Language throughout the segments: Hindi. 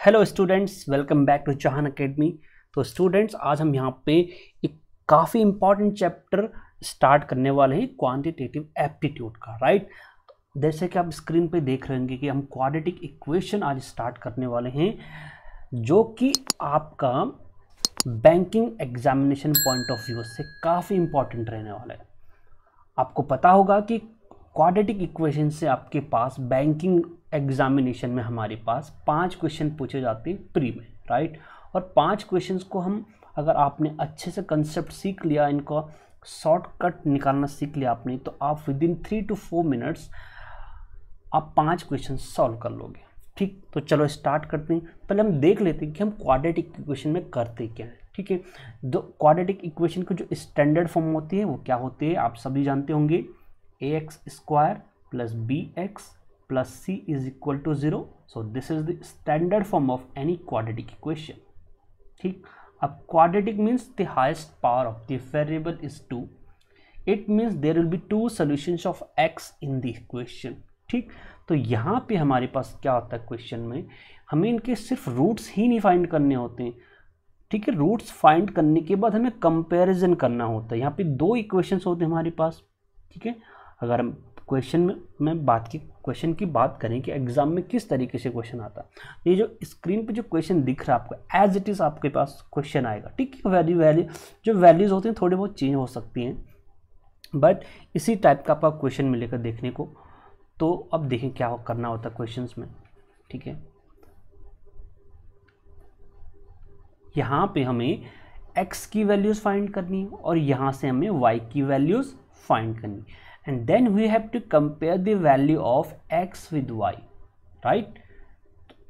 Hello students, welcome back to Chahan academy. तो स्टूडेंट्स, आज हम यहाँ पे एक काफ़ी इंपॉर्टेंट चैप्टर स्टार्ट करने वाले हैं, क्वांटिटेटिव एप्टीट्यूड का। राइट, जैसे कि आप स्क्रीन पे देख रहे होंगे कि हम क्वाड्रेटिक इक्वेशन आज स्टार्ट करने वाले हैं, जो कि आपका banking examination point of view से काफ़ी इंपॉर्टेंट रहने वाला है। आपको पता होगा कि क्वाड्रेटिक इक्वेशन से आपके पास बैंकिंग एग्जामिनेशन में हमारे पास 5 क्वेश्चन पूछे जाते हैं प्री में। राइट, और 5 क्वेश्चंस को हम, अगर आपने अच्छे से कंसेप्ट सीख लिया, इनका शॉर्टकट निकालना सीख लिया आपने, तो आप विद इन 3 to 4 मिनट्स आप 5 क्वेश्चन सॉल्व कर लोगे। ठीक, तो चलो स्टार्ट करते हैं। पहले हम देख लेते हैं कि हम क्वाड्रेटिक इक्वेशन में करते क्या है। ठीक है, दो क्वाड्रेटिक इक्वेशन की जो स्टैंडर्ड फॉर्म होती है वो क्या होती है, आप सभी जानते होंगे। ax² + bx + c is equal to 0. So this is the standard form of any quadratic equation. ठीक, अब quadratic means the highest power of the variable is 2. It means there will be 2 solutions of x in the equation. ठीक, तो यहाँ पे हमारे पास क्या होता है, क्वेश्चन में हमें इनके सिर्फ रूट्स ही नहीं फाइंड करने होते हैं। ठीक है, रूट्स फाइंड करने के बाद हमें कंपैरिजन करना होता है। यहाँ पे 2 इक्वेशंस होते हैं हमारे पास। ठीक है, अगर हम क्वेश्चन की बात करें कि एग्जाम में किस तरीके से क्वेश्चन आता है, ये जो स्क्रीन पे जो क्वेश्चन दिख रहा है आपको, एज इट इज़ आपके पास क्वेश्चन आएगा। ठीक है, जो वैल्यूज होती हैं थोड़ी बहुत चेंज हो सकती हैं, बट इसी टाइप का आपका क्वेश्चन मिलेगा देखने को। तो अब देखें क्या करना होता है क्वेश्चंस में। ठीक है, यहाँ पे हमें x की वैल्यूज फाइंड करनी है और यहाँ से हमें y की वैल्यूज फाइंड करनी, and then we have to compare the value of x with y। Right,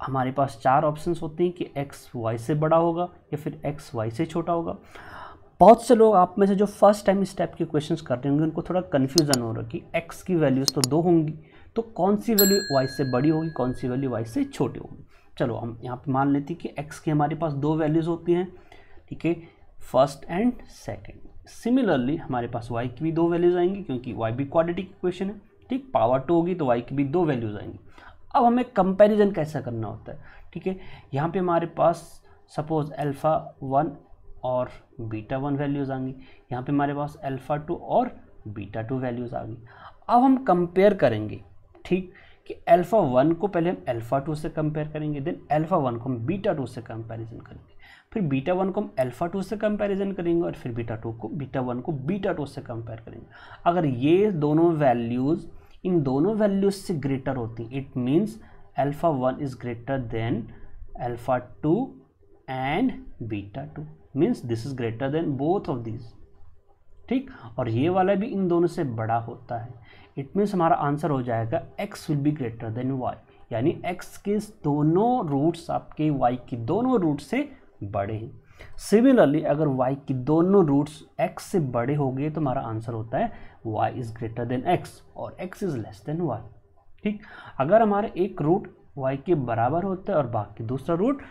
हमारे पास 4 ऑप्शंस होते हैं कि x y से बड़ा होगा या फिर x y से छोटा होगा। बहुत से लोग आप में से जो फर्स्ट टाइम इस टाइप के क्वेश्चंस कर रहे होंगे, उनको थोड़ा कन्फ्यूजन हो रहा है कि x की वैल्यूज तो 2 होंगी, तो कौन सी वैल्यू y से बड़ी होगी, कौन सी वैल्यू y से छोटी होगी। चलो हम यहाँ पे मान लेते हैं कि x की हमारे पास 2 वैल्यूज होती हैं। ठीक है, फर्स्ट एंड सेकंड। सिमिलरली हमारे पास y की भी 2 वैल्यूज आएंगी, क्योंकि y भी क्वाड्रेटिक इक्वेशन है। ठीक, पावर 2 होगी तो y की भी 2 वैल्यूज आएंगी। अब हमें कंपैरिजन कैसा करना होता है। ठीक है, यहाँ पे हमारे पास सपोज α1 और β1 वैल्यूज आएंगी, यहाँ पे हमारे पास α2 और β2 वैल्यूज आ गई। अब हम कंपेयर करेंगे। ठीक, कि α1 को पहले हम α2 से कंपेयर करेंगे, देन α1 को हम β2 से कंपैरिजन करेंगे, फिर β1 को हम α2 से कंपैरिजन करेंगे, और फिर β1 को β2 से कंपेयर करेंगे। अगर ये दोनों वैल्यूज़ इन दोनों वैल्यूज से ग्रेटर होती, it means α1 is greater than α2 and β2, means this is greater than both of these. ठीक, और ये वाला भी इन दोनों से बड़ा होता है, इट मीन्स हमारा आंसर हो जाएगा x will be greater than y, यानी x के दोनों रूट्स आपके y की दोनों रूट से बड़े हैं। सिमिलरली अगर y की दोनों रूट्स x से बड़े हो गए तो हमारा आंसर होता है y is greater then x और x is less then y। ठीक, अगर हमारा एक रूट y के बराबर होता है और बाकी दूसरा रूट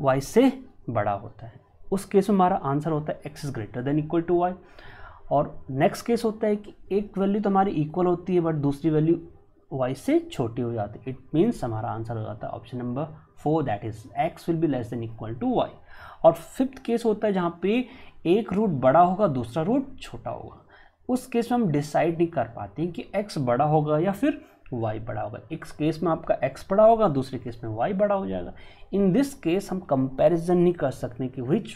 y से बड़ा होता है, उस केस में हमारा आंसर होता है x is greater than equal to y। और नेक्स्ट केस होता है कि एक वैल्यू तो हमारी इक्वल होती है बट दूसरी वैल्यू y से छोटी हो जाती है, इट मीन्स हमारा आंसर हो जाता है option number 4, that is x will be less than equal to y। और फिफ्थ केस होता है जहाँ पे एक रूट बड़ा होगा दूसरा रूट छोटा होगा, उस केस में हम डिसाइड नहीं कर पाते कि x बड़ा होगा या फिर y बड़ा होगा। एक केस में आपका x बड़ा होगा, दूसरे केस में y बड़ा हो जाएगा। इन दिस केस हम कंपैरिजन नहीं कर सकते कि which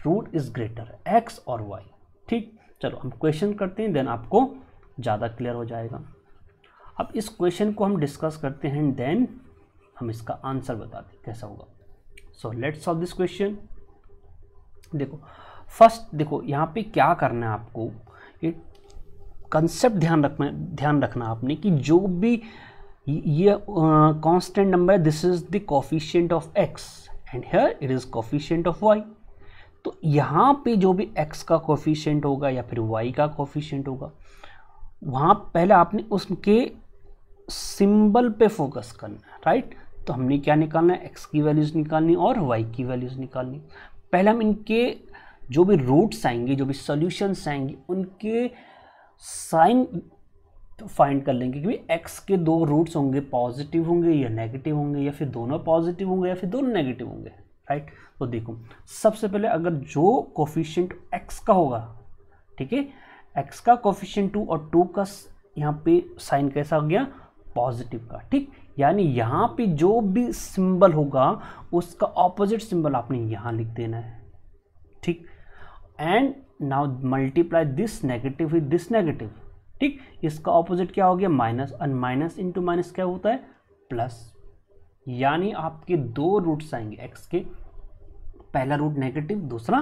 route is greater, x और y। ठीक, चलो हम क्वेश्चन करते हैं, देन आपको ज़्यादा क्लियर हो जाएगा। अब इस क्वेश्चन को हम डिस्कस करते हैं, देन हम इसका आंसर बताते हैं कैसा होगा। So let's solve this question. देखो फर्स्ट, देखो यहाँ पे क्या करना है आपको, एक कंसेप्ट ध्यान रखना आपने कि जो भी ये कांस्टेंट नंबर है, this is the coefficient of x and here it is coefficient of y। तो यहाँ पे जो भी x का कोफिशिएंट होगा या फिर y का कोफिशिएंट होगा, वहाँ पहले आपने उसके सिंबल पे फोकस करना है। राइट, तो हमने क्या निकालना है, x की वैल्यूज़ निकालनी और y की वैल्यूज़ निकालनी। पहले हम इनके जो भी रूट्स आएंगे, जो भी सॉल्यूशंस आएंगे, उनके साइन तो फाइंड कर लेंगे कि x के दो रूट्स होंगे, पॉजिटिव होंगे या नेगेटिव होंगे, या फिर दोनों पॉजिटिव होंगे या फिर दोनों नेगेटिव होंगे, राइट। तो देखो सबसे पहले अगर जो कोफिशिएंट x का होगा, ठीक है, x का कोफिशिएंट 2 और 2 का यहाँ पे साइन कैसा हो गया, पॉजिटिव का, ठीक। यानी यहाँ पे जो भी सिंबल होगा उसका ऑपोजिट सिंबल आपने यहाँ लिख देना है, ठीक। And now multiply this negative with this negative, ठीक। इसका ऑपोजिट क्या हो गया, माइनस, और माइनस इंटू माइनस क्या होता है, प्लस। यानी आपके दो रूट्स आएंगे x के, पहला रूट नेगेटिव, दूसरा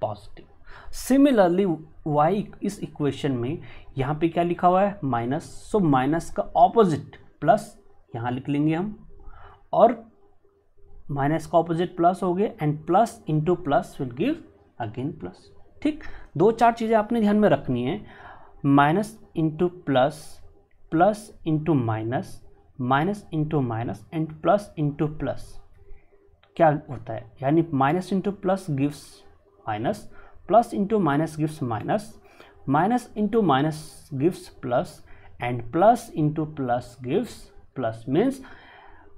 पॉजिटिव। सिमिलरली y इस इक्वेशन में यहाँ पे क्या लिखा हुआ है, माइनस, सो माइनस का ऑपोजिट प्लस यहाँ लिख लेंगे हम, और माइनस का ऑपोजिट प्लस हो गए, and plus into plus will give again plus, ठीक। दो चार चीज़ें आपने ध्यान में रखनी है, minus into plus, plus into minus, minus into minus, and plus into plus क्या होता है, यानी minus into plus gives minus, plus into minus gives minus, minus into minus gives plus, and plus into plus gives plus. Means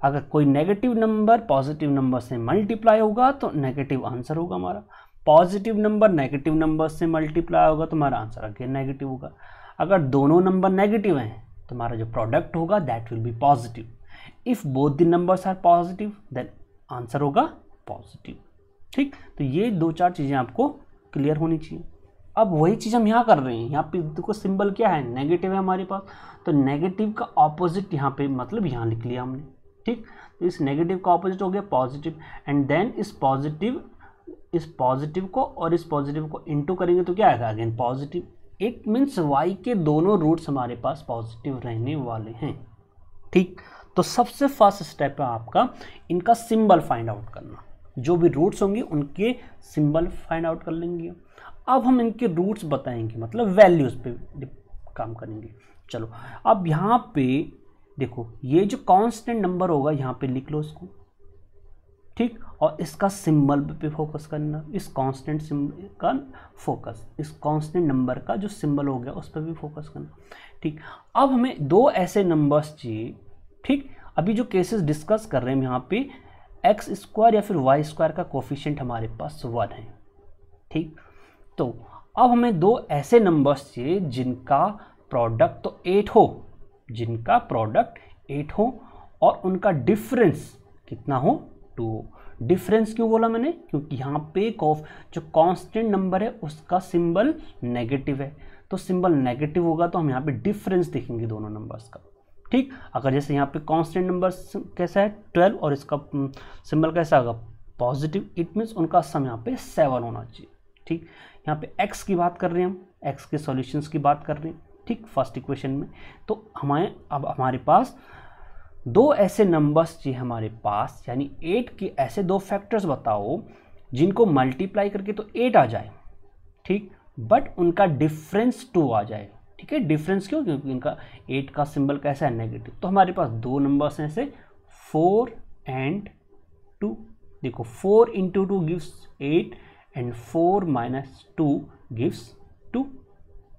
अगर कोई नेगेटिव नंबर पॉजिटिव नंबर से मल्टीप्लाई होगा तो नेगेटिव आंसर होगा हमारा, पॉजिटिव नंबर नेगेटिव नंबर से मल्टीप्लाई होगा तो हमारा आंसर अगेन नेगेटिव होगा। अगर दोनों नंबर नेगेटिव हैं तो हमारा जो प्रोडक्ट होगा that will be positive. If both the numbers are positive then answer होगा पॉजिटिव, ठीक। तो ये दो चार चीज़ें आपको क्लियर होनी चाहिए। अब वही चीज़ हम यहाँ कर रहे हैं, यहाँ पे देखो सिंबल क्या है, नेगेटिव है हमारे पास, तो नेगेटिव का ऑपोजिट यहाँ पे मतलब यहाँ लिख लिया हमने, ठीक। तो इस नेगेटिव का ऑपोजिट हो गया पॉजिटिव, एंड देन इस पॉजिटिव को और इस पॉजिटिव को इनटू करेंगे तो क्या आएगा, again positive. It means y के दोनों रूट्स हमारे पास पॉजिटिव रहने वाले हैं, ठीक। तो सबसे फर्स्ट स्टेप है आपका इनका सिंबल फाइंड आउट करना, जो भी रूट्स होंगे उनके सिंबल फाइंड आउट कर लेंगे। अब हम इनके रूट्स बताएंगे, मतलब वैल्यूज पे काम करेंगे। चलो अब यहाँ पे देखो, ये जो कांस्टेंट नंबर होगा यहाँ पे लिख लो इसको, ठीक, और इसका सिंबल पे फोकस करना, इस कांस्टेंट सिंबल का फोकस, इस कांस्टेंट नंबर का जो सिंबल हो गया उस पर भी फोकस करना, ठीक। अब हमें दो ऐसे नंबर्स चाहिए, ठीक। अभी जो केसेस डिस्कस कर रहे हैं यहाँ पे एक्स स्क्वायर या फिर वाई स्क्वायर का कोफिशिएंट हमारे पास 1 है, ठीक। तो अब हमें दो ऐसे नंबर्स चाहिए जिनका प्रोडक्ट तो 8 हो, जिनका प्रोडक्ट 8 हो और उनका डिफरेंस कितना हो, 2 हो। डिफरेंस क्यों बोला मैंने, क्योंकि यहाँ पे जो कांस्टेंट नंबर है उसका सिंबल नेगेटिव है, तो सिंबल नेगेटिव होगा तो हम यहाँ पे डिफरेंस देखेंगे दोनों नंबर्स का, ठीक। अगर जैसे यहाँ पे कांस्टेंट नंबर कैसा है 12 और इसका सिंबल कैसा होगा पॉजिटिव, इट मीन्स उनका सम यहाँ पे 7 होना चाहिए, ठीक। यहाँ पे x की बात कर रहे हैं हम, x के सॉल्यूशंस की बात कर रहे हैं, ठीक, फर्स्ट इक्वेशन में। तो अब हमारे पास दो ऐसे नंबर्स चाहिए हमारे पास, यानी 8 के ऐसे दो फैक्टर्स बताओ जिनको मल्टीप्लाई करके तो 8 आ जाए, ठीक, बट उनका डिफरेंस 2 आ जाए, ठीक है। डिफरेंस क्यों, क्योंकि इनका 8 का सिंबल कैसा है नेगेटिव। तो हमारे पास दो नंबर्स हैं ऐसे 4 एंड 2। देखो 4 into 2 gives 8 and 4 minus 2 gives 2,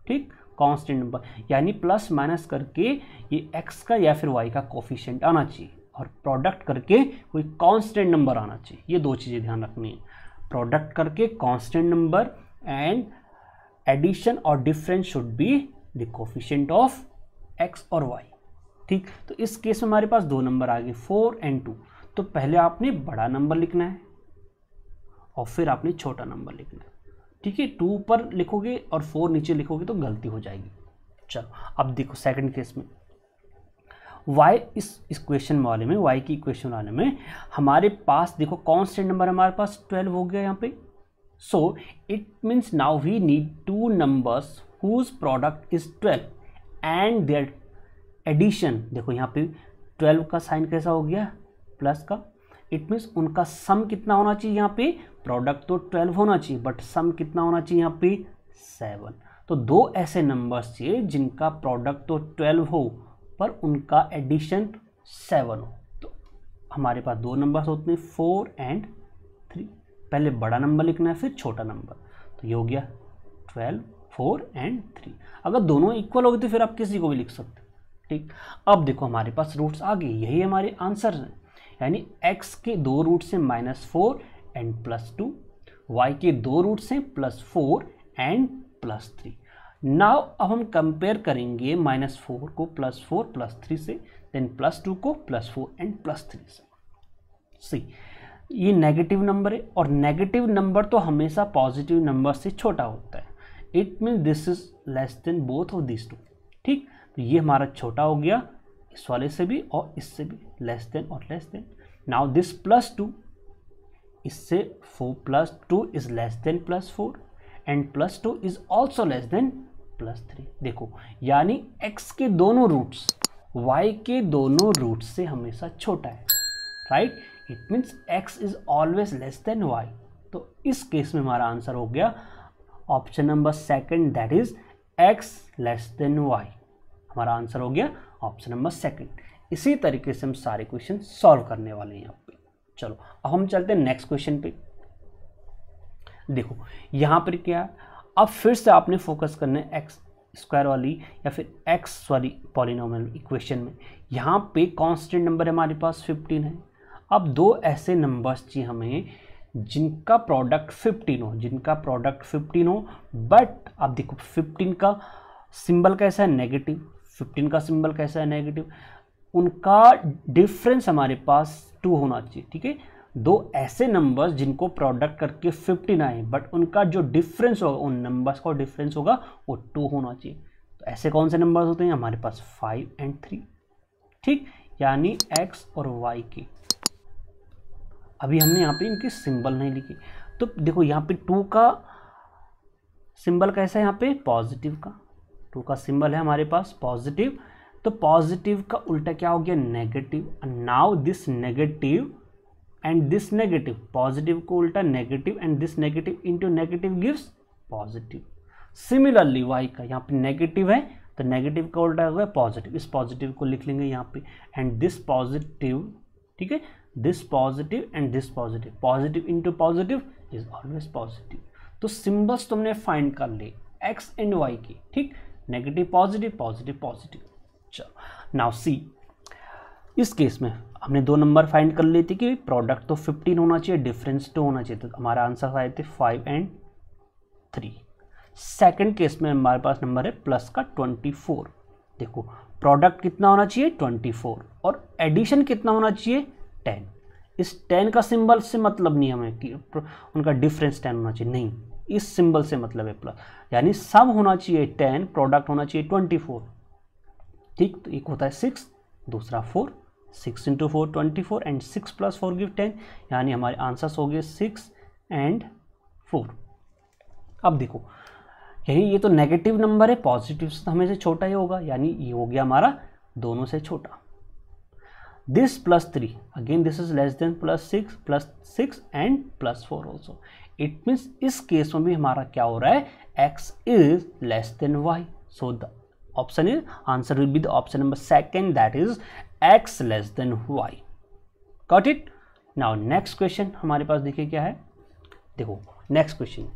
ठीक, कांस्टेंट नंबर, यानी प्लस माइनस करके ये x का या फिर y का कोफिशिएंट आना चाहिए और प्रोडक्ट करके कोई कांस्टेंट नंबर आना चाहिए। ये दो चीज़ें ध्यान रखनी है, प्रोडक्ट करके कांस्टेंट नंबर एंड एडिशन और difference should be the coefficient of x और y, ठीक। तो इस केस में हमारे पास दो नंबर आ गए 4 एंड 2। तो पहले आपने बड़ा नंबर लिखना है और फिर आपने छोटा नंबर लिखना है, ठीक है। 2 ऊपर लिखोगे और 4 नीचे लिखोगे तो गलती हो जाएगी। चलो अब देखो सेकंड केस में y इस इक्वेशन वाले में, y की इक्वेशन वाले में हमारे पास देखो कांस्टेंट नंबर हमारे पास 12 हो गया यहाँ पे। So it means now we need 2 numbers whose product is 12 and their addition. देखो यहाँ पे 12 का साइन कैसा हो गया, प्लस का, इट मीन्स उनका सम कितना होना चाहिए, यहाँ पे प्रोडक्ट तो 12 होना चाहिए बट सम कितना होना चाहिए यहाँ पे 7। तो दो ऐसे नंबर्स चाहिए जिनका प्रोडक्ट तो 12 हो पर उनका एडिशन 7 हो। तो हमारे पास दो नंबर्स होते हैं 4 एंड 3। पहले बड़ा नंबर लिखना है फिर छोटा नंबर, तो ये हो गया 12, 4 एंड 3। अगर दोनों इक्वल हो गए तो फिर आप किसी को भी लिख सकते हो, ठीक, अब देखो हमारे पास रूट्स आ गए, यही हमारे आंसर है, यानी x के 2 रूट्स हैं -4 एंड +2, y के 2 रूट्स हैं +4 एंड +3। नाउ अब हम कंपेयर करेंगे -4 को +4 +3 से, देन +2 को +4 एंड +3 से। सी, ये नेगेटिव नंबर है और नेगेटिव नंबर तो हमेशा पॉजिटिव नंबर से छोटा होता है, it mean this is less than both of this two. ठीक, तो ये हमारा छोटा हो गया इस वाले से भी और इससे भी, लेस देन और लेस देन। नाउ दिस +2, इससे 4 + 2 is less then +4 and +2 is also less than +3। देखो यानी x के दोनों रूट्स y के दोनों रूट्स से हमेशा छोटा है, right, it means x is always less than y। तो इस केस में हमारा आंसर हो गया option number second, that is x less then y। हमारा आंसर हो गया ऑप्शन नंबर सेकंड। इसी तरीके से हम सारे क्वेश्चन सॉल्व करने वाले हैं यहाँ पे। चलो अब हम चलते हैं नेक्स्ट क्वेश्चन पे। देखो यहाँ पर क्या, अब फिर से आपने फोकस करना है एक्स स्क्वायर वाली या फिर एक्स वाली पॉलिनोमियल इक्वेशन में। यहाँ पे कांस्टेंट नंबर हमारे पास 15 है। अब दो ऐसे नंबर्स चाहिए हमें जिनका प्रोडक्ट 15 हो, जिनका प्रोडक्ट 15 हो, बट अब देखो 15 का सिंबल कैसा है, नेगेटिव। 15 का सिंबल कैसा है, नेगेटिव। उनका डिफरेंस हमारे पास 2 होना चाहिए। ठीक है, दो ऐसे नंबर्स जिनको प्रोडक्ट करके 15 आए, बट उनका जो डिफरेंस होगा, उन नंबर्स का डिफरेंस होगा वो 2 होना चाहिए। तो ऐसे कौन से नंबर्स होते हैं हमारे पास, 5 एंड 3। ठीक, यानी x और y के, अभी हमने यहाँ पे इनके सिंबल नहीं लिखे। तो देखो यहाँ पे 2 का सिंबल कैसा है, यहाँ पे पॉजिटिव का, 2 का सिंबल है हमारे पास पॉजिटिव। तो पॉजिटिव का उल्टा क्या हो गया, negative. Now this negative and this negative, positive को उल्टा negative and this negative into negative gives positive. Similarly y का यहाँ पे नेगेटिव है तो नेगेटिव का उल्टा होगा पॉजिटिव, इस पॉजिटिव को लिख लेंगे यहाँ पे, एंड दिस पॉजिटिव। ठीक है, this positive and this positive, positive into positive is always positive. तो सिंबल्स तुमने फाइंड कर ले x एंड y के। ठीक, नेगेटिव पॉजिटिव, पॉजिटिव पॉजिटिव। चलो नाउ सी, इस केस में हमने दो नंबर फाइंड कर लिए थे कि प्रोडक्ट तो 15 होना चाहिए, डिफरेंस 2 होना चाहिए। तो हमारा आंसर आए थे 5 एंड 3। सेकंड केस में हमारे पास नंबर है प्लस का 24। देखो प्रोडक्ट कितना होना चाहिए, 24, और एडिशन कितना होना चाहिए, 10। इस 10 का सिंबल से मतलब नहीं हमें कि उनका डिफरेंस 10 होना चाहिए, नहीं, इस सिंबल से मतलब है प्लस, यानी सम होना चाहिए 10, प्रोडक्ट होना चाहिए 24। ठीक, तो एक होता है 6, दूसरा 4, 6 इंटू 4 24 एंड 6 प्लस 4 गिव 10, यानी हमारे आंसर्स हो गए 6 एंड 4। अब देखो यही, ये तो नेगेटिव नंबर है, पॉजिटिव से हमें छोटा ही होगा, यानी ये हो गया हमारा दोनों से छोटा। This +3, again this is less then +6 and +4 also. It means इस केस में भी हमारा क्या हो रहा है, x is less then y। So the option is, answer will be the option number second, that is x less then y। Got it. Now next question हमारे पास देखिए क्या है। देखो नेक्स्ट क्वेश्चन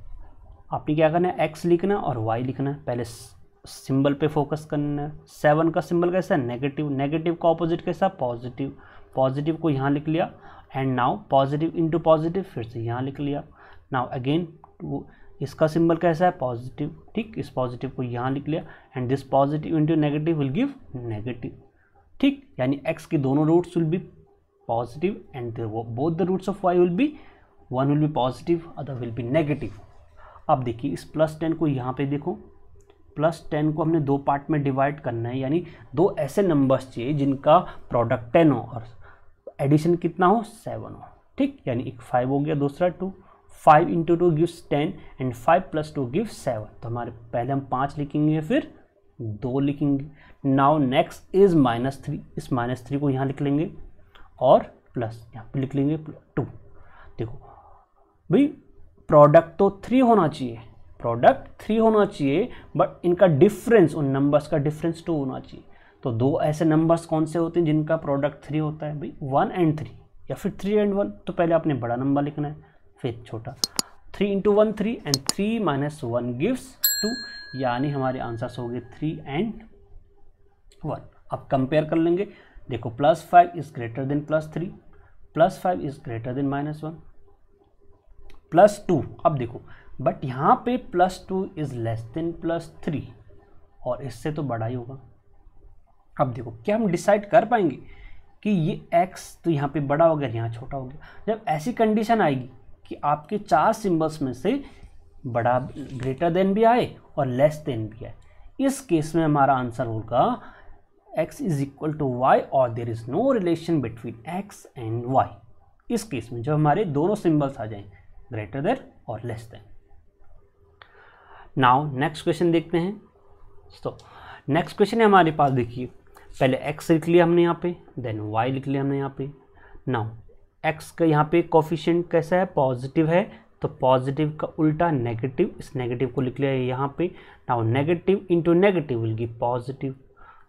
आपने क्या करना है, x लिखना और y लिखना है। पहले सिंबल पे फोकस करना है। 7 का सिंबल कैसा है, नेगेटिव। नेगेटिव का ऑपोजिट कैसा, पॉजिटिव। पॉजिटिव को यहाँ लिख लिया, and now positive into positive फिर से यहाँ लिख लिया। नाउ अगेन इसका सिंबल कैसा है, पॉजिटिव। ठीक, इस पॉजिटिव को यहाँ लिख लिया, and this positive into negative will give negative. ठीक, यानी x के दोनों roots will be positive and both the roots of y will be, one will be positive, other will be negative. अब देखिए इस +10 को यहाँ पे देखो, +10 को हमने दो पार्ट में डिवाइड करना है, यानी दो ऐसे नंबर्स चाहिए जिनका प्रोडक्ट 10 हो और एडिशन कितना हो, 7 हो। ठीक, यानी एक 5 हो गया, दूसरा 2। 5 into 2 gives 10 and 5 plus 2 gives 7। तो हमारे पहले हम 5 लिखेंगे फिर 2 लिखेंगे। नाउ नेक्स्ट इज -3, इस -3 को यहाँ लिख लेंगे और प्लस यहाँ पे लिख लेंगे 2। देखो भाई प्रोडक्ट तो 3 होना चाहिए, प्रोडक्ट 3 होना चाहिए, बट इनका डिफरेंस, उन नंबर्स का डिफरेंस 2 होना चाहिए। तो दो ऐसे नंबर्स कौन से होते हैं जिनका प्रोडक्ट 3 होता है भाई, 1 एंड 3 या फिर 3 एंड 1। तो पहले आपने बड़ा नंबर लिखना है फिर छोटा। 3 इंटू 1 3 एंड 3 माइनस 1 गिव्स 2, यानी हमारे आंसर्स हो गए 3 एंड 1। अब कंपेयर कर लेंगे, देखो +5 is greater then +3, +5 is greater then -1, +2, अब देखो बट यहाँ पे +2 इज लेस देन +3 और इससे तो बड़ा ही होगा। अब देखो क्या हम डिसाइड कर पाएंगे कि ये x तो यहाँ पे बड़ा हो गया, यहाँ छोटा हो गया। जब ऐसी कंडीशन आएगी कि आपके 4 सिंबल्स में से बड़ा ग्रेटर देन भी आए और लेस देन भी आए, इस केस में हमारा आंसर होगा x is equal to y और there is no relation between x and y। इस केस में जब हमारे दोनों सिंबल्स आ जाएं ग्रेटर देन और less than. Now next question देखते हैं। तो नेक्स्ट क्वेश्चन है हमारे पास, देखिए पहले x लिख लिया हमने यहाँ पे, देन y लिख लिया हमने यहाँ पे। नाउ x का यहाँ पे कोफिशिएंट कैसा है, पॉजिटिव है, तो पॉजिटिव का उल्टा नेगेटिव, इस नेगेटिव को लिख लिया है यहाँ पे। Now negative into negative will give positive.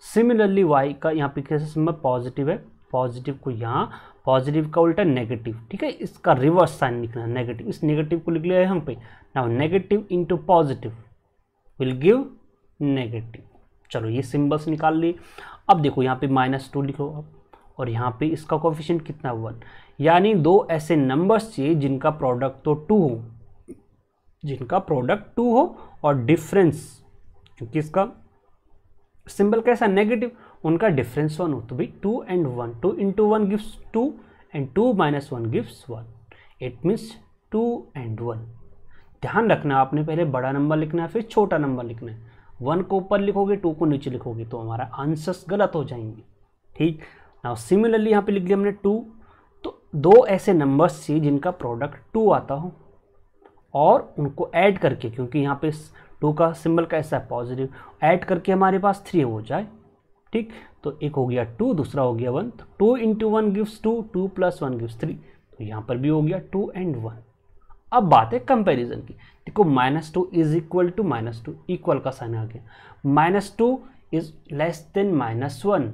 Similarly y का यहाँ पे कैसे सिंबल पॉजिटिव है, पॉजिटिव को यहाँ, पॉजिटिव का उल्टा नेगेटिव, ठीक है, इसका रिवर्स साइन लिखना है नेगेटिव, इस नेगेटिव को लिख लिया है यहाँ पे। Now negative into positive will give negative. चलो ये सिंबल्स निकाल लिए। अब देखो यहाँ पे -2 लिखो अब, और यहाँ पे इसका कोफिशिएंट कितना 1, यानी दो ऐसे नंबर्स चाहिए जिनका प्रोडक्ट तो 2 हो, जिनका प्रोडक्ट 2 हो और डिफरेंस, क्योंकि इसका सिंबल कैसा नेगेटिव, उनका डिफरेंस 1 हो, तो भाई 2 and 1, 2 into 1 gives 2 and 2 minus 1 gives 1, it means 2 and 1। ध्यान रखना आपने पहले बड़ा नंबर लिखना है फिर छोटा नंबर लिखना है, 1 को ऊपर लिखोगे 2 को नीचे लिखोगे तो हमारा आंसर्स गलत हो जाएंगे, ठीक। नाउ सिमिलरली यहाँ पे लिख दिया हमने 2, तो दो ऐसे नंबर्स चाहिए जिनका प्रोडक्ट 2 आता हो और उनको ऐड करके, क्योंकि यहाँ पे 2 का सिंबल कैसा है पॉजिटिव, ऐड करके हमारे पास 3 हो जाए, ठीक। तो एक हो गया 2, दूसरा हो गया 1, तो 2 into 1 gives 2, 2 plus 1 gives 3, तो यहाँ पर भी हो गया 2 and 1। अब बात है कंपैरिजन की, देखो -2 इज इक्वल टू -2, इक्वल का साइन आ गया, -2 इज लेस देन -1,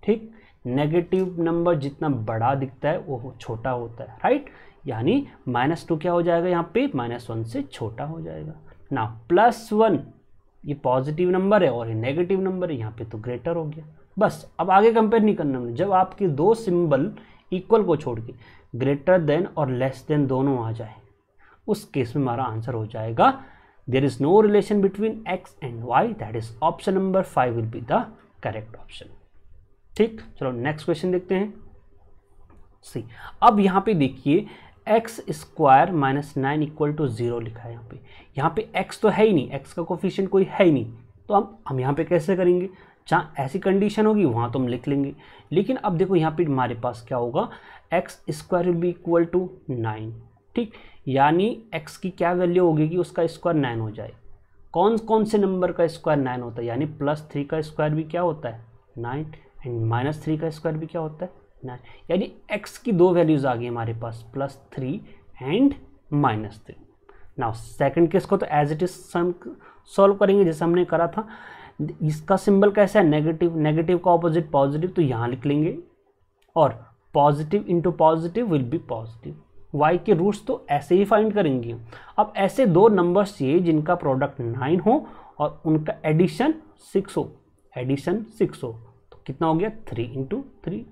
ठीक। नेगेटिव नंबर जितना बड़ा दिखता है वो छोटा होता है, राइट, यानी -2 क्या हो जाएगा यहाँ पे, -1 से छोटा हो जाएगा। ना +1 ये पॉजिटिव नंबर है और ये नेगेटिव नंबर है, यहाँ पे तो ग्रेटर हो गया। बस अब आगे कंपेयर नहीं करना हमने, जब आपके दो सिंबल इक्वल को छोड़ के ग्रेटर देन और लेस देन दोनों आ जाए, उस केस में हमारा आंसर हो जाएगा there is no relation between x and y, that is option number 5 will be the correct option, ठीक। चलो नेक्स्ट क्वेश्चन देखते हैं। सी अब यहाँ पे देखिए x² - 9 इक्वल टू 0 लिखा है यहाँ पे x तो है ही नहीं, x का कोफिशिएंट कोई है ही नहीं, तो हम यहाँ पे कैसे करेंगे, जहाँ ऐसी कंडीशन होगी वहाँ तो हम लिख लेंगे, लेकिन अब देखो यहाँ पे हमारे पास क्या होगा, x² will be equal to 9, ठीक, यानी x की क्या वैल्यू होगी कि उसका स्क्वायर 9 हो जाए। कौन कौन से नंबर का स्क्वायर 9 होता है, यानी +3 का स्क्वायर भी क्या होता है 9 एंड -3 का स्क्वायर भी क्या होता है 9, यानी x की दो वैल्यूज आ गई हमारे पास +3 एंड -3। नाउ सेकंड केस को तो एज इट इज सॉल्व करेंगे जैसे हमने करा था। इसका सिंबल कैसा है नेगेटिव, नेगेटिव का ऑपोजिट पॉजिटिव, तो यहाँ लिख लेंगे, और positive into positive will be positive. y के रूट्स तो ऐसे ही फाइंड करेंगे। अब ऐसे दो नंबर्स चाहिए जिनका प्रोडक्ट 9 हो और उनका एडिशन 6 हो, एडिशन 6 हो, तो कितना हो गया 3 into 3।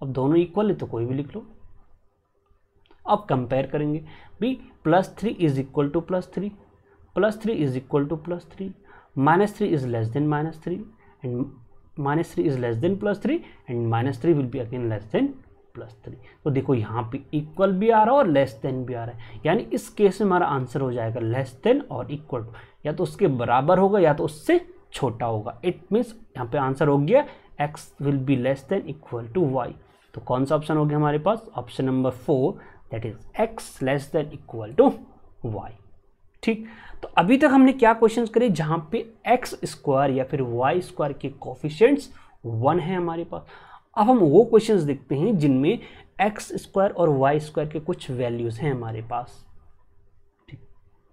अब दोनों इक्वल है तो कोई भी लिख लो। अब कंपेयर करेंगे भी, +3 is equal to +3, +3 is equal to +3, -3 is less than -3 and -3 is less than +3 and -3 will be again less than +3। तो देखो यहाँ पे इक्वल भी आ रहा है और लेस देन भी आ रहा है, यानी इस केस में हमारा आंसर हो जाएगा लेस देन और इक्वल टू, या तो उसके बराबर होगा या तो उससे छोटा होगा। इट मीन्स यहाँ पे आंसर हो गया x will be less than equal to y। तो कौन सा ऑप्शन हो गया हमारे पास, option number 4, that is x less than equal to y, ठीक। तो अभी तक हमने क्या क्वेश्चंस करे जहां पे x² या फिर y² के कोफिशिएंट्स 1 है हमारे पास। अब हम वो क्वेश्चंस देखते हैं जिनमें x² और y² के कुछ वैल्यूज हैं हमारे पास, ठीक,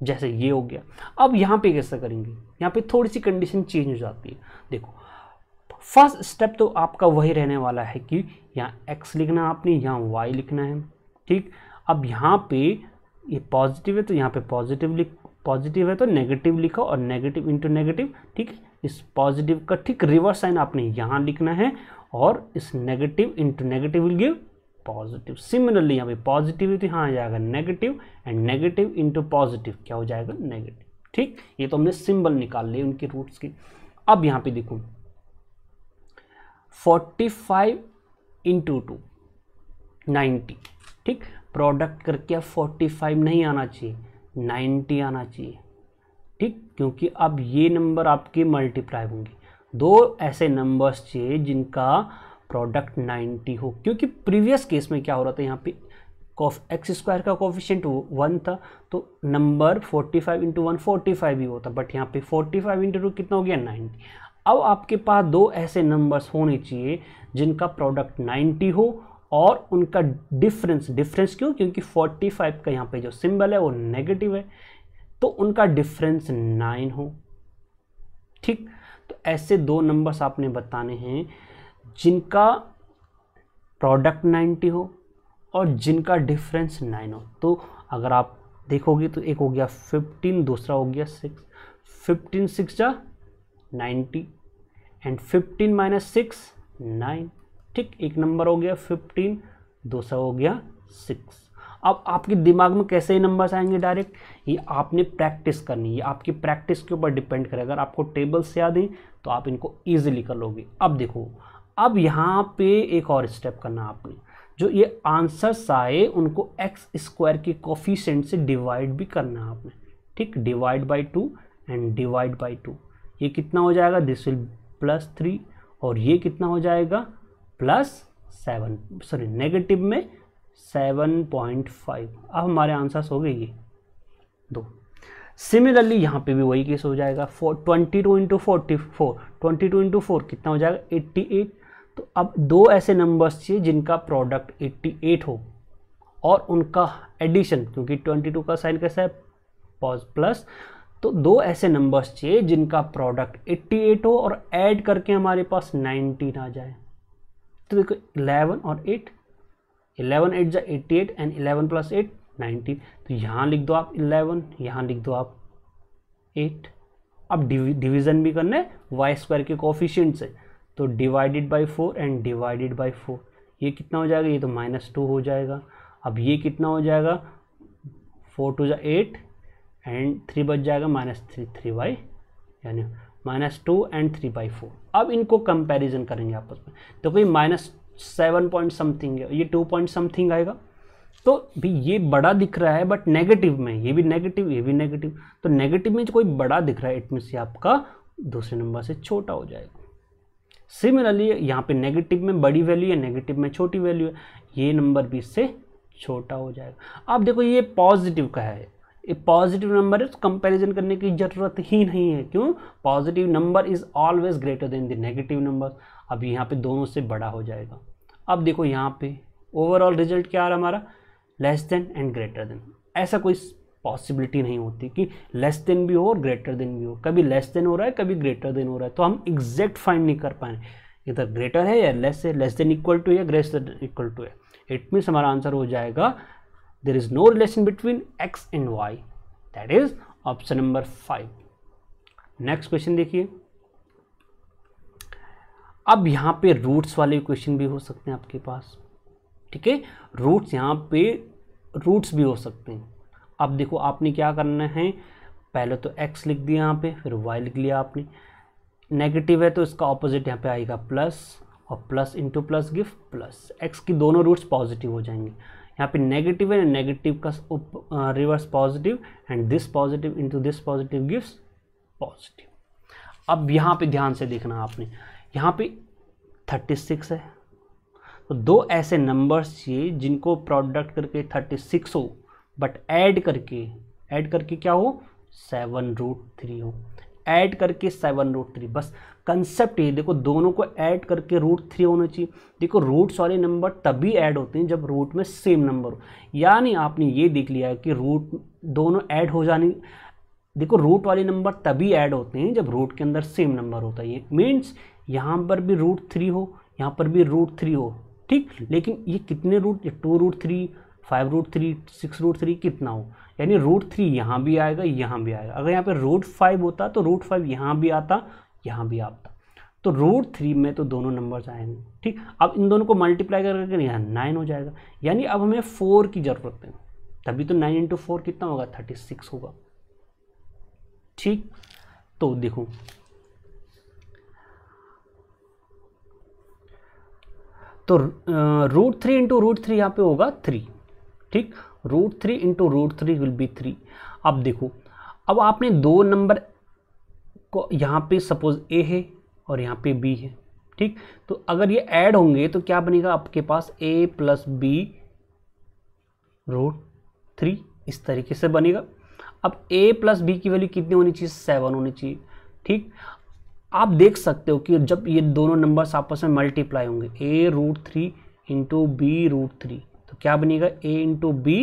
जैसे ये हो गया। अब यहाँ पे कैसे करेंगे, यहाँ पे थोड़ी सी कंडीशन चेंज हो जाती है। देखो फर्स्ट स्टेप तो आपका वही रहने वाला है कि यहाँ x लिखना है आपने, यहाँ y लिखना है, ठीक। अब यहाँ पे ये पॉजिटिव है तो यहाँ पे पॉजिटिव है तो नेगेटिव लिखो और नेगेटिव इंटू नेगेटिव, ठीक है, इस पॉजिटिव का ठीक रिवर्स साइन आपने यहाँ लिखना है, और इस negative into negative will give positive. Similarly यहाँ पे पॉजिटिव है तो यहाँ आ जाएगा negative, and negative into positive क्या हो जाएगा नेगेटिव। ठीक, ये तो हमने सिंबल निकाल लिए उनके रूट्स की। अब यहाँ पे देखो 45 इंटू 2 90। ठीक, प्रोडक्ट करके अब 45 नहीं आना चाहिए, 90 आना चाहिए। ठीक, क्योंकि अब ये नंबर आपके मल्टीप्लाई होंगे। दो ऐसे नंबर्स चाहिए जिनका प्रोडक्ट 90 हो, क्योंकि प्रीवियस केस में क्या हो रहा था, यहाँ पे एक्स स्क्वायर का कोफिशिएंट 1 था, तो नंबर 45 इंटू 1 45 ही होता, बट यहाँ पे 45 इंटू 2 कितना हो गया 90। अब आपके पास दो ऐसे नंबर्स होने चाहिए जिनका प्रोडक्ट 90 हो और उनका डिफरेंस क्यों, क्योंकि 45 का यहाँ पे जो सिंबल है वो नेगेटिव है, तो उनका डिफरेंस 9 हो। ठीक, तो ऐसे दो नंबर्स आपने बताने हैं जिनका प्रोडक्ट 90 हो और जिनका डिफरेंस 9 हो। तो अगर आप देखोगे तो एक हो गया 15, दूसरा हो गया 6। 15 6 जा 90 एंड 15 माइनस 6 9। ठीक, एक नंबर हो गया 15, दूसरा हो गया 6। अब आपके दिमाग में कैसे ये नंबर्स आएंगे डायरेक्ट, ये आपने प्रैक्टिस करनी है, ये आपकी प्रैक्टिस के ऊपर डिपेंड करेगा। अगर आपको टेबल्स याद हैं तो आप इनको ईजिली कर लोगे। अब देखो, अब यहाँ पे एक और स्टेप करना आपने, जो ये आंसर्स आए उनको एक्स स्क्वायर के कोफिशिएंट से डिवाइड भी करना है आपने। ठीक, divide by 2 and divide by 2, ये कितना हो जाएगा, दिस विल +3, और ये कितना हो जाएगा +7, सॉरी नेगेटिव में 7.5। अब हमारे आंसर्स हो गए ये दो। सिमिलरली यहाँ पे भी वही केस हो जाएगा, 22 इंटू 44, 22 इंटू 4 कितना हो जाएगा 88। तो अब दो ऐसे नंबर्स चाहिए जिनका प्रोडक्ट 88 हो और उनका एडिशन, क्योंकि 22 का साइन कैसा है प्लस, तो दो ऐसे नंबर्स चाहिए जिनका प्रोडक्ट 88 हो और ऐड करके हमारे पास 19 आ जाए। तो देखो 11 और 8, 11 8 जा 88 एंड 11 + 8 19। तो यहाँ लिख दो आप 11, यहाँ लिख दो आप 8। अब डिवीज़न भी करना है वाई स्क्वायर के कोफिशिएंट से, तो divided by 4 and divided by 4, ये कितना हो जाएगा, ये तो -2 हो जाएगा। अब ये कितना हो जाएगा, 4 2 जा 8 एंड 3 बच जाएगा -3, 3/, यानी -2 एंड 3/4। अब इनको कंपैरिजन करेंगे आपस में, तो कोई -7 पॉइंट समथिंग है, ये 2 पॉइंट समथिंग आएगा। तो भी ये बड़ा दिख रहा है बट नेगेटिव में, ये भी नेगेटिव ये भी नेगेटिव, तो नेगेटिव में कोई बड़ा दिख रहा है, इट मीन्स ये आपका दूसरे नंबर से छोटा हो जाएगा। सिमिलरली यहाँ पे नेगेटिव में बड़ी वैल्यू है, नेगेटिव में छोटी वैल्यू है, ये नंबर भी इससे छोटा हो जाएगा। अब देखो ये पॉजिटिव का है, ये पॉजिटिव नंबर है, तो कंपैरिजन करने की ज़रूरत ही नहीं है। क्यों, positive number is always greater than the negative number. अब यहाँ पे दोनों से बड़ा हो जाएगा। अब देखो यहाँ पे ओवरऑल रिजल्ट क्या आ रहा है हमारा, less than and greater than. ऐसा कोई पॉसिबिलिटी नहीं होती कि लेस देन भी हो और ग्रेटर देन भी हो, कभी लेस देन हो रहा है कभी ग्रेटर देन हो रहा है, तो हम एग्जैक्ट फाइंड नहीं कर पाए इधर ग्रेटर है या लेस है, लेस देन इक्वल टू या ग्रेटर देन इक्वल टू है। इट मीन्स हमारा आंसर हो जाएगा there is no relation between X and Y, that is option number 5। Next question देखिए। अब यहाँ पे रूट्स वाले क्वेश्चन भी हो सकते हैं आपके पास, ठीक है, रूट्स यहाँ पे रूट्स भी हो सकते हैं। अब देखो आपने क्या करना है, पहले तो x लिख दिया यहाँ पे, फिर y लिख लिया आपने। नेगेटिव है तो इसका ऑपोजिट यहाँ पे आएगा प्लस, और plus into plus give plus. x की दोनों रूट्स पॉजिटिव हो जाएंगे। यहाँ पे नेगेटिव है, नेगेटिव का reverse positive, and this positive into this positive gives positive. अब यहाँ पे ध्यान से देखना आपने, यहाँ पे 36 है, तो दो ऐसे नंबर्स चाहिए जिनको प्रोडक्ट करके 36 हो बट ऐड करके क्या हो 7√3 हो, ऐड करके 7√3। बस कंसेप्ट ये देखो, दोनों को ऐड करके √3 होना चाहिए। देखो रूट्स वाले नंबर तभी ऐड होते हैं जब रूट में सेम नंबर हो, यानी आपने ये देख लिया है कि रूट दोनों ऐड हो जाने। देखो रूट वाले नंबर तभी ऐड होते हैं जब रूट के अंदर सेम नंबर होता है। ये मीन्स यहाँ पर भी √3 हो, यहाँ पर भी √3 हो, ठीक। लेकिन ये कितने रूट, ये 2√3, 5√3, 6√3 कितना हो, यानी √3 यहाँ भी आएगा यहाँ भी आएगा। अगर यहाँ पे √5 होता तो √5 यहाँ भी आता यहाँ भी आप था। तो √3 में तो दोनों नंबर्स आएंगे, ठीक। अब इन दोनों को मल्टीप्लाई करके यहाँ 9 हो जाएगा, यानी अब हमें 4 की ज़रूरत है, तभी तो 9 × 4 कितना होगा, 36 होगा, ठीक। तो देखो तो √3 × √3 यहाँ पे होगा 3, ठीक। √3 × √3 विल बी 3। अब देखो, अब आपने दो नंबर को यहाँ पे सपोज a है और यहाँ पे b है, ठीक। तो अगर ये ऐड होंगे तो क्या बनेगा आपके पास, a + b √3 इस तरीके से बनेगा। अब a + b की वैल्यू कितनी होनी चाहिए, 7 होनी चाहिए, ठीक। आप देख सकते हो कि जब ये दोनों नंबर्स आपस में मल्टीप्लाई होंगे, a √3 × b √3, तो क्या बनेगा, a × b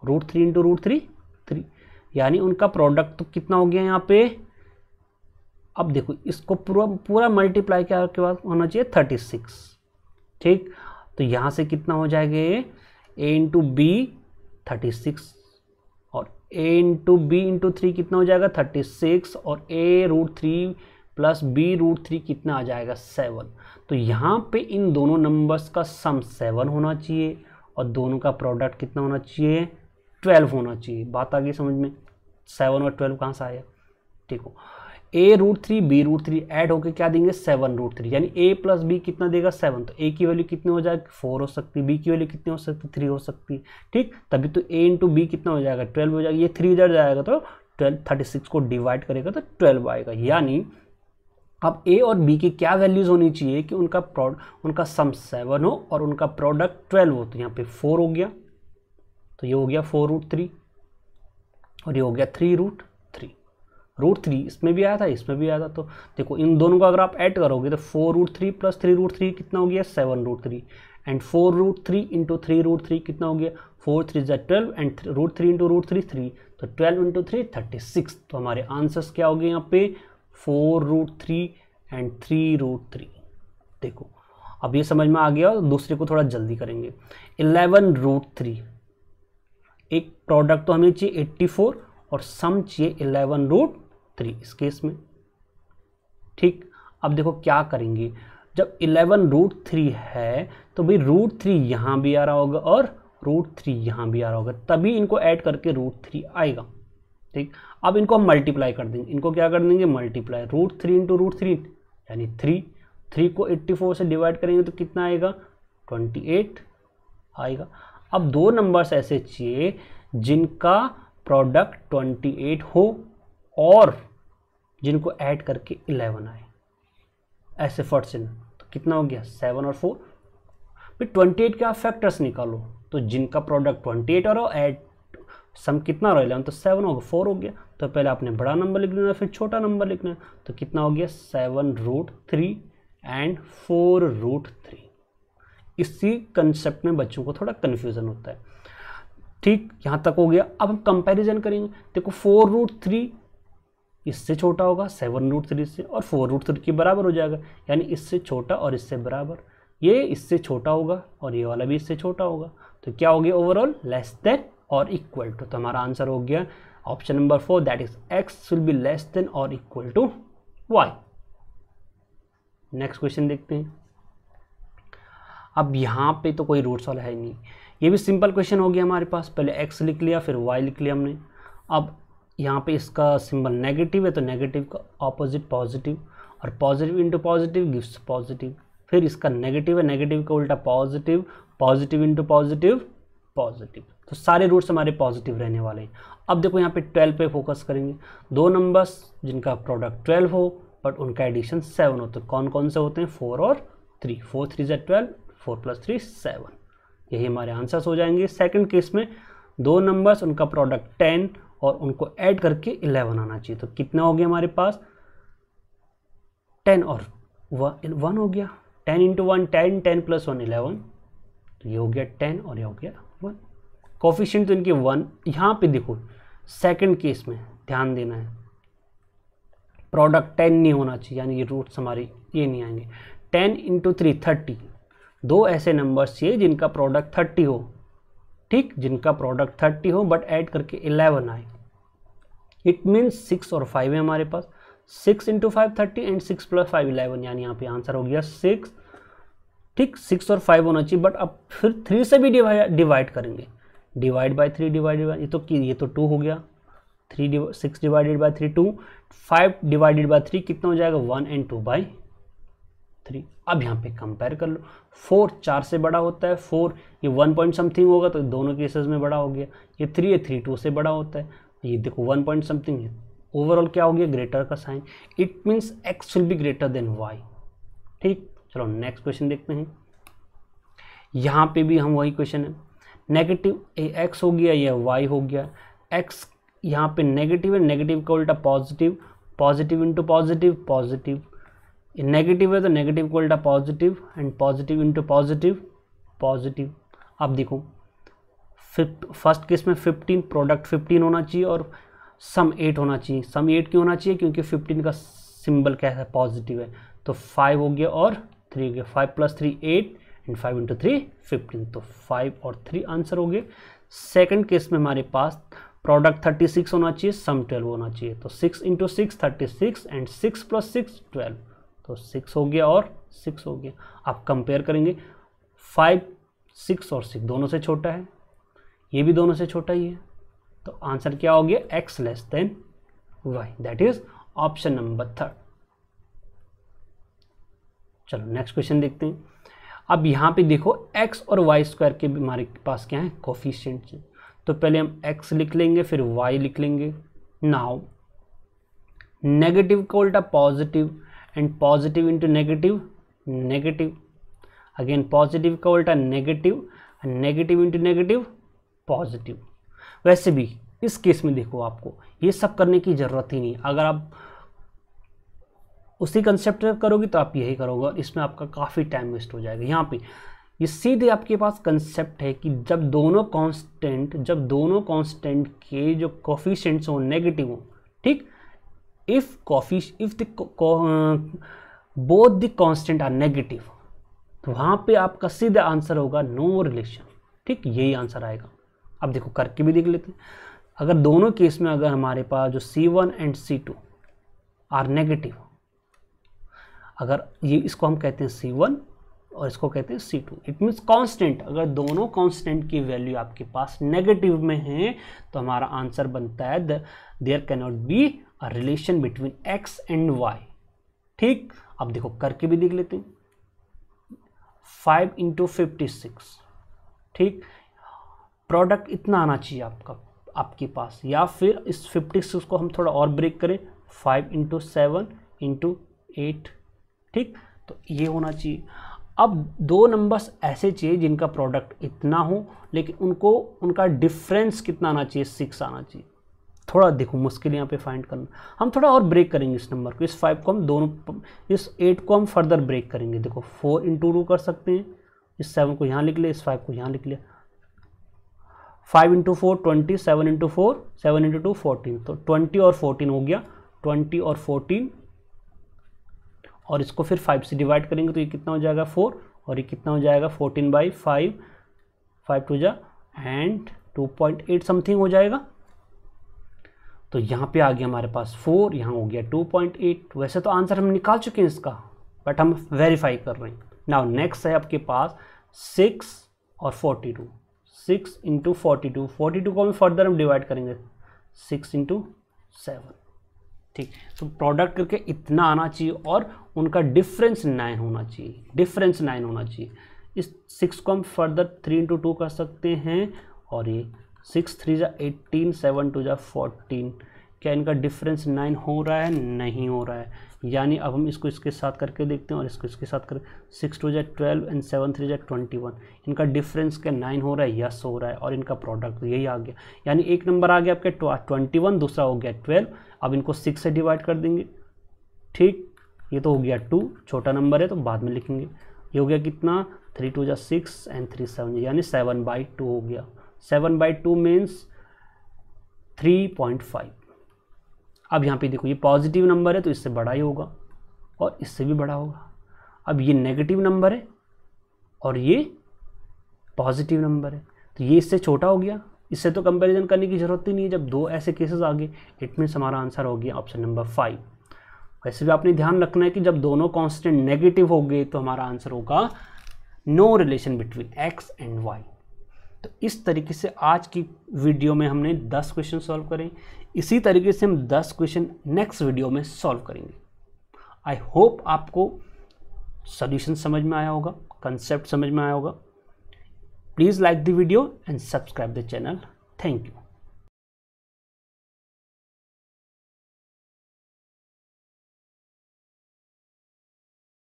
√3 × √3 3, यानी उनका प्रोडक्ट तो कितना हो गया यहाँ पे। अब देखो इसको पूरा मल्टीप्लाई क्या के बाद होना चाहिए 36, ठीक। तो यहाँ से कितना हो जाएगा, a × b 36 और a × b × 3 कितना हो जाएगा 36, और a √3 + b √3 कितना आ जाएगा 7। तो यहाँ पे इन दोनों नंबर्स का सम 7 होना चाहिए और दोनों का प्रोडक्ट कितना होना चाहिए, 12 होना चाहिए। बात आ गई समझ में, 7 और 12 कहाँ से आया, ठीक हो। a √3 b √3 ऐड होकर क्या देंगे, 7 √3, यानी a + b कितना देगा 7। तो a की वैल्यू कितनी हो जाएगी, 4 हो सकती है, b की वैल्यू कितनी हो सकती है, 3 हो सकती है, ठीक। तभी तो a × b कितना हो जाएगा, 12 हो जाएगा। ये 3 इधर जाएगा तो 12, 36 को डिवाइड करेगा तो 12 आएगा। यानी अब a और b की क्या वैल्यूज होनी चाहिए कि उनका सम 7 हो और उनका प्रोडक्ट 12 हो। तो यहाँ पे 4 हो गया, तो ये हो गया 4 √3 और ये हो गया 3 √3। √3 इसमें भी आया था, इसमें भी आया था। तो देखो इन दोनों को अगर आप ऐड करोगे तो 4 √3 + 3 √3 कितना हो गया, 7 √3, एंड 4 √3 × 3 √3 कितना हो गया, 4 3 12, एंड √3 × √3 3, तो 12 × 3 36। तो हमारे आंसर्स क्या हो गए यहाँ पे, 4 √3 एंड 3 √3। देखो अब ये समझ में आ गया, दूसरे को थोड़ा जल्दी करेंगे। 11 √3, एक प्रोडक्ट तो हमें चाहिए 84 और सम चाहिए 11 √3 इस केस में, ठीक। अब देखो क्या करेंगे, जब 11 √3 है तो भाई √3 यहाँ भी आ रहा होगा और √3 यहाँ भी आ रहा होगा, तभी इनको ऐड करके √3 आएगा, ठीक। अब इनको हम मल्टीप्लाई कर देंगे, इनको क्या कर देंगे, मल्टीप्लाई, √3 × √3 यानी 3 को 84 से डिवाइड करेंगे तो कितना आएगा, 28 आएगा। अब दो नंबर्स ऐसे चाहिए जिनका प्रोडक्ट 28 हो और जिनको ऐड करके 11 आए, ऐसे फट से। तो कितना हो गया, 7 और 4। फिर 28 के आप फैक्टर्स निकालो, तो जिनका प्रोडक्ट 28 और ऐड सम कितना रहा, 11, तो 7 होगा, 4 हो गया। तो पहले आपने बड़ा नंबर लिख लेना, फिर छोटा नंबर लिखना है। तो कितना हो गया, 7 √3 एंड 4 √3। इसी कंसेप्ट में बच्चों को थोड़ा कन्फ्यूजन होता है, ठीक। यहाँ तक हो गया। अब हम कंपैरिजन करेंगे। देखो 4 √3 इससे छोटा होगा 7 √3 से, और 4 √3 के बराबर हो जाएगा, यानी इससे छोटा और इससे बराबर। ये इससे छोटा होगा और ये वाला भी इससे छोटा होगा। तो क्या हो गया, ओवरऑल लेस देन और इक्वल टू। तो हमारा आंसर हो गया option number 4, that is x will be less than और equal to y। Next question देखते हैं। अब यहाँ पे तो कोई रूट्स वाला है नहीं, ये भी सिंपल क्वेश्चन हो गया हमारे पास। पहले x लिख लिया, फिर y लिख लिया हमने। अब यहाँ पे इसका सिंबल नेगेटिव है, तो नेगेटिव का ऑपोजिट पॉजिटिव, और positive into positive gives positive. फिर इसका नेगेटिव है, नेगेटिव का उल्टा positive, positive into positive positive. तो सारे रूट्स हमारे पॉजिटिव रहने वाले हैं। अब देखो यहाँ पे 12 पे फोकस करेंगे। दो नंबर्स जिनका प्रोडक्ट 12 हो बट उनका एडिशन 7 हो, तो कौन कौन से होते हैं, 4 और 3। 4 3 12, 4 + 3 7। यही हमारे आंसर्स हो जाएंगे। सेकंड केस में दो नंबर्स उनका प्रोडक्ट 10 और उनको ऐड करके 11 आना चाहिए। तो कितना हो गया हमारे पास, 10 और 1 हो गया। 10 × 1 10, 10 + 1 11। तो ये हो गया 10 और ये हो गया 1। कोफिशिएंट तो इनके 1। यहाँ पे देखो सेकंड केस में ध्यान देना है, प्रोडक्ट 10 नहीं होना चाहिए, यानी ये रूट्स हमारे ये नहीं आएंगे। 10 × 3 30। दो ऐसे नंबर्स चाहिए जिनका प्रोडक्ट 30 हो, ठीक, जिनका प्रोडक्ट 30 हो बट ऐड करके 11 आए। इट मीन्स 6 और 5 है हमारे पास। 6 इंटू 5 30 एंड 6 प्लस 5 11, यानी यहाँ पे आंसर हो गया 6। ठीक, 6 और 5 होना चाहिए, बट अब फिर 3 से भी डिवाइड करेंगे, डिवाइड बाय 3 डिवाइडेड बाय, ये तो 2 हो गया, 6 डिवाइडेड बाय 3 2, 5 डिवाइडेड बाय 3 कितना हो जाएगा 1 एंड 2 बाय 3। अब यहाँ पे कंपेयर कर लो, 4 4 से बड़ा होता है, 4 ये 1 पॉइंट समथिंग होगा तो दोनों केसेस में बड़ा हो गया, ये 3 है 3 2 से बड़ा होता है, ये देखो 1 पॉइंट समथिंग है, ओवरऑल क्या हो गया ग्रेटर का sign, it means x will be greater than y। ठीक, चलो नेक्स्ट क्वेश्चन देखते हैं। यहाँ पे भी हम वही क्वेश्चन है, नेगेटिव x हो गया या y हो गया, x यहाँ पे नेगेटिव है, नेगेटिव का उल्टा positive, positive into positive positive, negative है तो नेगेटिव का उल्टा positive and positive into positive positive. अब देखो फर्स्ट केस में 15 प्रोडक्ट 15 होना चाहिए और सम 8 होना चाहिए, सम 8 क्यों होना चाहिए, क्योंकि 15 का सिंबल क्या है पॉजिटिव है, तो 5 हो गया और 3 हो गया, 5 + 3 8 एंड 5 इंटू 3 15, तो 5 और 3 आंसर हो गए। सेकंड केस में हमारे पास प्रोडक्ट 36 होना चाहिए, सम 12 होना चाहिए, तो 6 इंटू 6 36 एंड 6 + 6 12, तो 6 हो गया और 6 हो गया। आप कंपेयर करेंगे 5 6 और 6 दोनों से छोटा है, ये भी दोनों से छोटा ही है, तो आंसर क्या हो गया x less then y, that is option number 3। चलो नेक्स्ट क्वेश्चन देखते हैं। अब यहाँ पे देखो x और y स्क्वायर के भी हमारे पास क्या है कोफिशिएंट्स हैं, तो पहले हम x लिख लेंगे फिर y लिख लेंगे। नाउ नेगेटिव का उल्टा positive and positive into negative negative, again positive का उल्टा negative, negative into negative positive. वैसे भी इस केस में देखो आपको ये सब करने की ज़रूरत ही नहीं, अगर आप उसी कंसेप्ट करोगे तो आप यही करोगे और इसमें आपका काफ़ी टाइम वेस्ट हो जाएगा। यहाँ पे ये सीधे आपके पास कंसेप्ट है कि जब दोनों कांस्टेंट के जो कोफिशिएंट्स हो नेगेटिव हो, ठीक, if the both the constant are negative, तो वहाँ पे आपका सीधा आंसर होगा नो रिलेशन। ठीक, यही आंसर आएगा। अब देखो करके भी देख लेते हैं, अगर दोनों केस में अगर हमारे पास जो C1 and C2 are negative, अगर ये इसको हम कहते हैं C1 और इसको कहते हैं C2, इट मीन्स कांस्टेंट, अगर दोनों कांस्टेंट की वैल्यू आपके पास नेगेटिव में है तो हमारा आंसर बनता है there cannot be a relation between x and y। ठीक, अब देखो करके भी देख लेते हैं, 5 इंटू 56, ठीक, प्रोडक्ट इतना आना चाहिए आपके पास, या फिर इस 56 को हम थोड़ा और ब्रेक करें, 5 इंटू 7 इंटू 8, ठीक, तो ये होना चाहिए। अब दो नंबर्स ऐसे चाहिए जिनका प्रोडक्ट इतना हो लेकिन उनका डिफरेंस कितना आना चाहिए, 6 आना चाहिए। थोड़ा देखो मुश्किल यहाँ पे फाइंड करना, हम थोड़ा और ब्रेक करेंगे इस नंबर को, इस 5 को हम दोनों, इस 8 को हम फर्दर ब्रेक करेंगे। देखो 4 इंटू 2 कर सकते हैं, इस 7 को यहाँ लिख लिया, इस 5 को यहाँ लिख लिया, 5 इंटू 4 20, 7 इंटू 4 7 इंटू 2 14, तो 20 और 14 हो गया, 20 और 14, और इसको फिर 5 से डिवाइड करेंगे तो ये कितना हो जाएगा 4, और ये कितना हो जाएगा 14/5, 5 2 जा एंड 2.8 समथिंग हो जाएगा। तो यहाँ पे आ गया हमारे पास 4, यहाँ हो गया 2.8। वैसे तो आंसर हम निकाल चुके हैं इसका, बट हम वेरीफाई कर रहे हैं। नाउ नेक्स्ट है आपके पास 6 और 42, 6 इंटू 42, 42 को हम फर्दर हम डिवाइड करेंगे 6 इंटू 7, ठीक, तो प्रोडक्ट करके इतना आना चाहिए और उनका डिफरेंस 9 होना चाहिए, डिफरेंस 9 होना चाहिए। इस 6 को हम फर्दर 3 इंटू 2 कर सकते हैं, और ये 6 3 जा 18, 7 2 जा 14, क्या इनका डिफरेंस 9 हो रहा है? नहीं हो रहा है, यानी अब हम इसको इसके साथ करके देखते हैं और इसको इसके साथ करें, 6 2 जा 12 एंड 7 3 जा 21, इनका डिफरेंस क्या 9 हो रहा है? यस हो रहा है, और इनका प्रोडक्ट यही आ गया, यानी एक नंबर आ गया आपके 21, दूसरा हो गया 12। अब इनको 6 से डिवाइड कर देंगे, ठीक, ये तो हो गया 2, छोटा नंबर है तो बाद में लिखेंगे। ये हो गया कितना 3 2 जा 6 एंड 3 7, यानी 7/2 हो गया। 7/2 मीन्स 3.5। अब यहाँ पे देखो ये पॉजिटिव नंबर है तो इससे बड़ा ही होगा और इससे भी बड़ा होगा। अब ये नेगेटिव नंबर है और ये पॉजिटिव नंबर है, तो ये इससे छोटा हो गया, इससे तो कंपैरिजन करने की ज़रूरत ही नहीं है जब दो ऐसे केसेस आ गए। इट मीन्स हमारा आंसर हो गया ऑप्शन नंबर 5। वैसे भी आपने ध्यान रखना है कि जब दोनों कांस्टेंट नेगेटिव हो गए तो हमारा आंसर होगा no relation between x and y। तो इस तरीके से आज की वीडियो में हमने 10 क्वेश्चन सॉल्व करें। इसी तरीके से हम 10 क्वेश्चन नेक्स्ट वीडियो में सॉल्व करेंगे। आई होप आपको सॉल्यूशन समझ में आया होगा, कंसेप्ट समझ में आया होगा। Please like the video and subscribe the channel. Thank you.